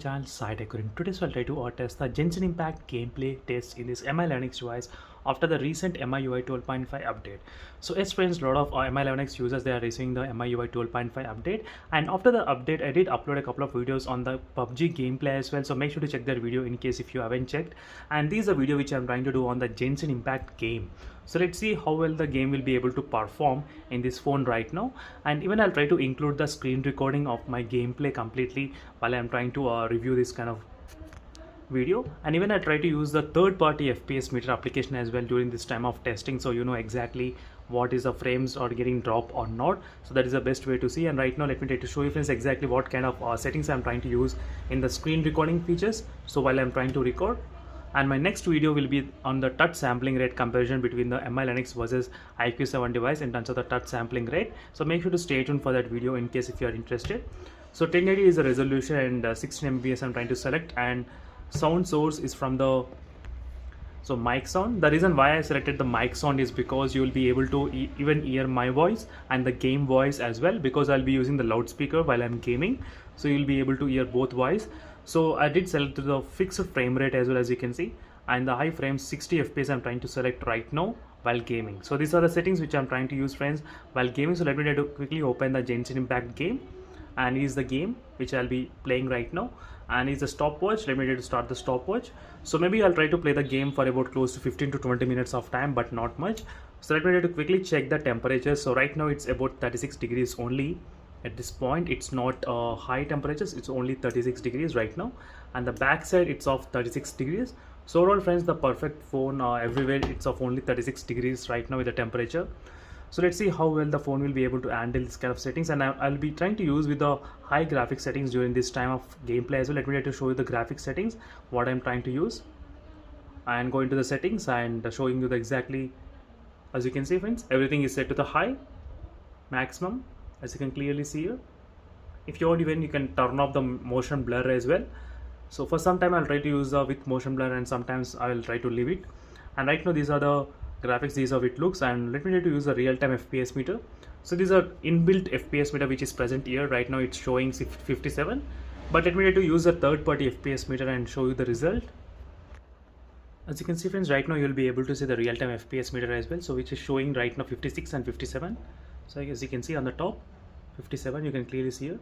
channel SciTech. In today's I'll try to test the Genshin Impact gameplay test in this MI Linux device after the recent MIUI 12.5 update. So as friends, a lot of MI Linux users, they are receiving the MIUI 12.5 update, and after the update I did upload a couple of videos on the PUBG gameplay as well, so make sure to check that video in case if you haven't checked. And this is a video which I'm trying to do on the Genshin Impact game. So let's see how well the game will be able to perform in this phone right now, and even I'll try to include the screen recording of my gameplay completely while I'm trying to review this kind of video. And even I try to use the third-party FPS meter application as well during this time of testing, so you know exactly what is the frames are getting dropped or not. So that is the best way to see. And right now let me try to show you friends exactly what kind of settings I'm trying to use in the screen recording features, so while I'm trying to record. And my next video will be on the touch sampling rate comparison between the MI Linux versus IQ7 device in terms of the touch sampling rate. So make sure to stay tuned for that video in case if you are interested. So 1080 is the resolution and 16 mbps I'm trying to select, and sound source is from the mic sound. The reason why I selected the mic sound is because you will be able to even hear my voice and the game voice as well, because I'll be using the loudspeaker while I'm gaming, so you'll be able to hear both voice. So I did select the fixed frame rate as well, as you can see, and the high frames 60 fps I'm trying to select right now while gaming. So these are the settings which I'm trying to use friends while gaming. So let me try to quickly open the Genshin Impact game, and is the game which I'll be playing right now, and is the stopwatch. Let me try to start the stopwatch. So maybe I'll try to play the game for about close to 15 to 20 minutes of time, but not much. So let me try to quickly check the temperature. So right now it's about 36 degrees only. At this point it's not high temperatures, it's only 36 degrees right now, and the back side it's of 36 degrees. So overall friends, the perfect phone everywhere it's of only 36 degrees right now with the temperature. So let's see how well the phone will be able to handle this kind of settings, and I'll be trying to use with the high graphic settings during this time of gameplay as well. Let me try to show you the graphic settings what I'm trying to use, and go into the settings and showing you the exactly. As you can see friends, everything is set to the high maximum, as you can clearly see here. If you want, even you can turn off the motion blur as well. So for some time I'll try to use with motion blur, and sometimes I will try to leave it. And right now these are the graphics, these are how it looks. And let me try to use a real-time FPS meter. So these are inbuilt FPS meter which is present here. Right now it's showing 57, but let me try to use a third-party FPS meter and show you the result. As you can see friends, right now you'll be able to see the real-time FPS meter as well, so which is showing right now 56 and 57. So as you can see on the top 57, you can clearly see here.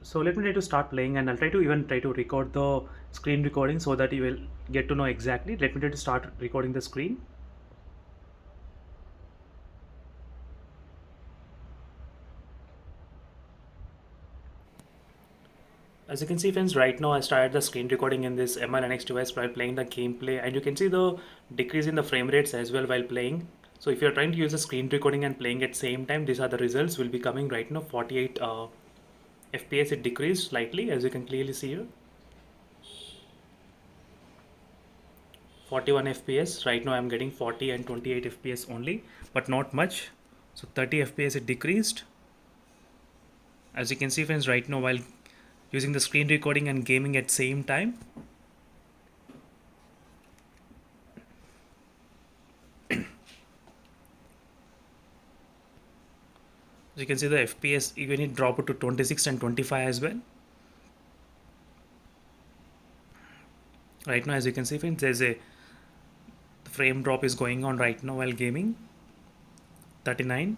So let me try to start playing, and I'll try to record the screen recording so that you will get to know exactly. Let me try to start recording the screen. As you can see friends, right now I started the screen recording in this MI Linux device while playing the gameplay, and you can see the decrease in the frame rates as well while playing. So if you're trying to use the screen recording and playing at same time, these are the results will be coming right now. 48 FPS, it decreased slightly, as you can clearly see here. 41 FPS, right now I'm getting 40 and 28 FPS only, but not much. So 30 FPS it decreased. As you can see friends, right now while using the screen recording and gaming at same time, as you can see the FPS even it dropped to 26 and 25 as well. Right now as you can see friends, there's a frame drop is going on right now while gaming. 39.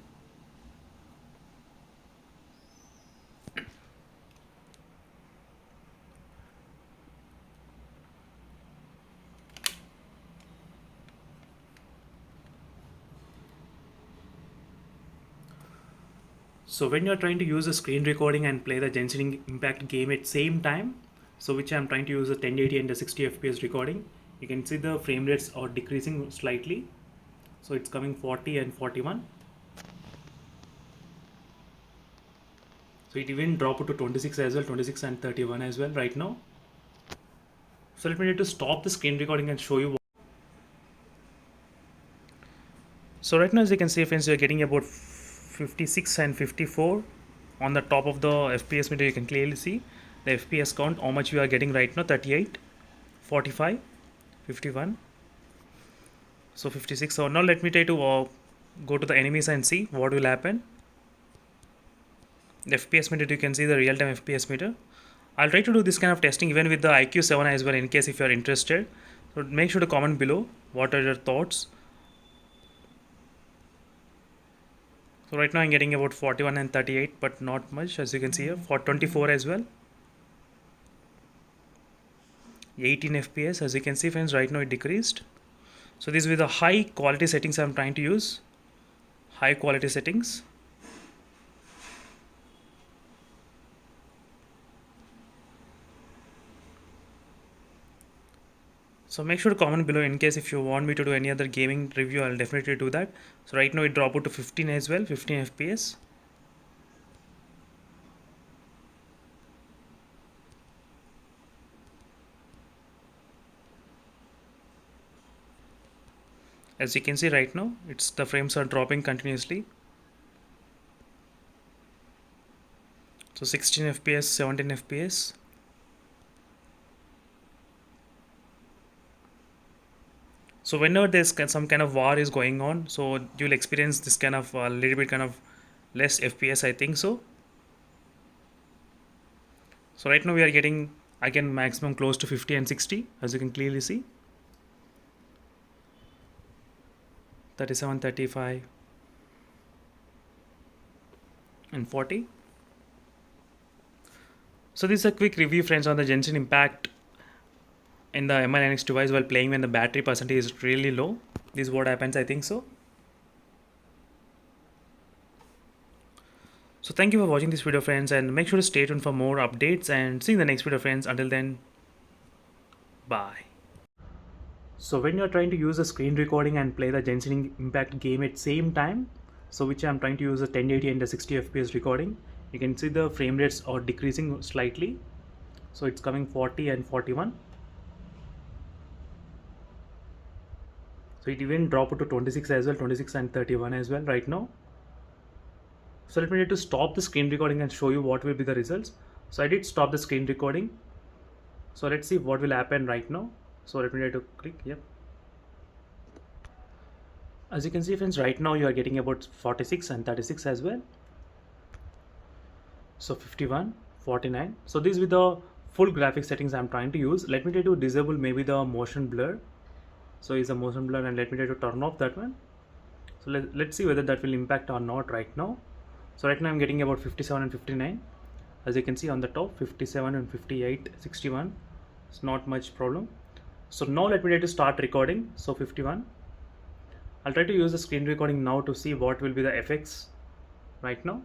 So when you're trying to use a screen recording and play the Genshin Impact game at same time, so which I'm trying to use a 1080 and a 60 FPS recording, you can see the frame rates are decreasing slightly. So it's coming 40 and 41. So it even dropped to 26 as well, 26 and 31 as well right now. So let me try to stop the screen recording and show you. So right now as you can see friends, you're getting about 56 and 54 on the top of the FPS meter. You can clearly see the FPS count, how much you are getting right now. 38, 45, 51, so 56. So now let me try to go to the enemies and see what will happen. The FPS meter, you can see the real-time FPS meter. I'll try to do this kind of testing even with the IQ7 as well, in case if you are interested. So make sure to comment below what are your thoughts. So right now I'm getting about 41 and 38, but not much, as you can see here. For 24 as well, 18 FPS, as you can see friends, right now it decreased. So this is with the high quality settings I'm trying to use. High quality settings. So make sure to comment below in case if you want me to do any other gaming review, I'll definitely do that. So right now it dropped to 15 as well, 15 FPS. As you can see right now, the frames are dropping continuously. So 16 FPS, 17 FPS. So whenever there's some kind of war is going on, so you'll experience this kind of a little bit kind of less FPS, I think so. So right now we are getting again maximum close to 50 and 60, as you can clearly see. 37, 35 and 40. So this is a quick review friends on the Genshin Impact in the MI Linux device while playing when the battery percentage is really low. This is what happens, I think so. So thank you for watching this video friends, and make sure to stay tuned for more updates, and see you in the next video friends. Until then, bye. So when you're trying to use a screen recording and play the Genshin Impact game at same time, so which I'm trying to use a 1080 and a 60 FPS recording, you can see the frame rates are decreasing slightly. So it's coming 40 and 41. So it even dropped to 26 as well, 26 and 31 as well right now. So let me need to stop the screen recording and show you what will be the results. So I did stop the screen recording. So let's see what will happen right now. So let me need to click, yep. As you can see friends, right now you are getting about 46 and 36 as well. So 51, 49. So this with the full graphic settings I'm trying to use. Let me try to disable maybe the motion blur. So is a motion blur, and let me try to turn off that one. So let's see whether that will impact or not right now. So right now I'm getting about 57 and 59. As you can see on the top, 57 and 58, 61. It's not much problem. So now let me try to start recording. So 51. I'll try to use the screen recording now to see what will be the effects right now.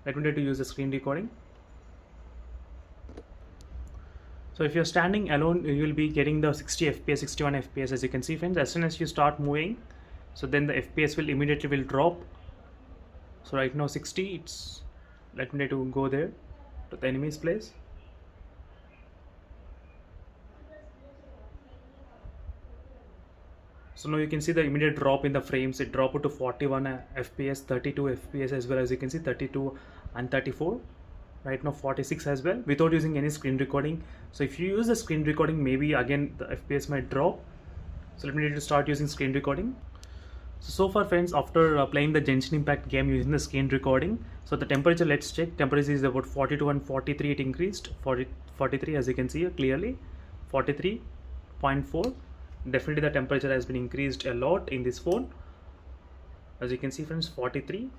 Let me try to use the screen recording. So if you're standing alone, you will be getting the 60 FPS, 61 FPS, as you can see friends. As soon as you start moving, so then the FPS will immediately drop. So right now 60, it's, let me try to go there to the enemy's place. So now you can see the immediate drop in the frames. It dropped to 41 FPS, 32 FPS as well, as you can see 32 and 34. Right now 46 as well, without using any screen recording. So if you use the screen recording, maybe again the FPS might drop. So let me need to start using screen recording. So far friends, after playing the Genshin Impact game using the screen recording, so the temperature, let's check. Temperature is about 42 and 43. It increased 43, as you can see here clearly, 43.4. Definitely the temperature has been increased a lot in this phone, as you can see friends, 43.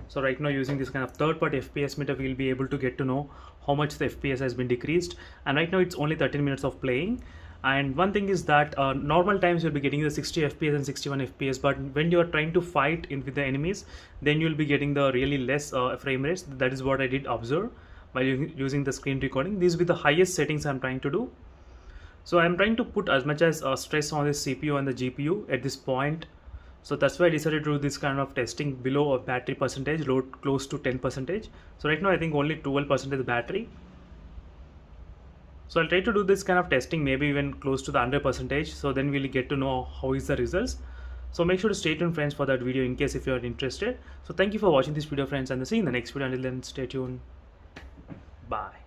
So right now using this kind of third-party FPS meter, we'll be able to get to know how much the FPS has been decreased. And right now it's only 13 minutes of playing. And one thing is that normal times you'll be getting the 60 FPS and 61 FPS, but when you are trying to fight with the enemies, then you'll be getting the really less frame rates. That is what I did observe by using the screen recording. These will be the highest settings I'm trying to do. So I'm trying to put as much as stress on the CPU and the GPU at this point. So that's why I decided to do this kind of testing below a battery percentage, load close to 10%. So right now I think only 12% is battery. So I'll try to do this kind of testing maybe even close to the 100%. So then we'll get to know how is the results. So make sure to stay tuned friends for that video in case if you are interested. So thank you for watching this video friends, and see you in the next video. Until then, stay tuned. Bye.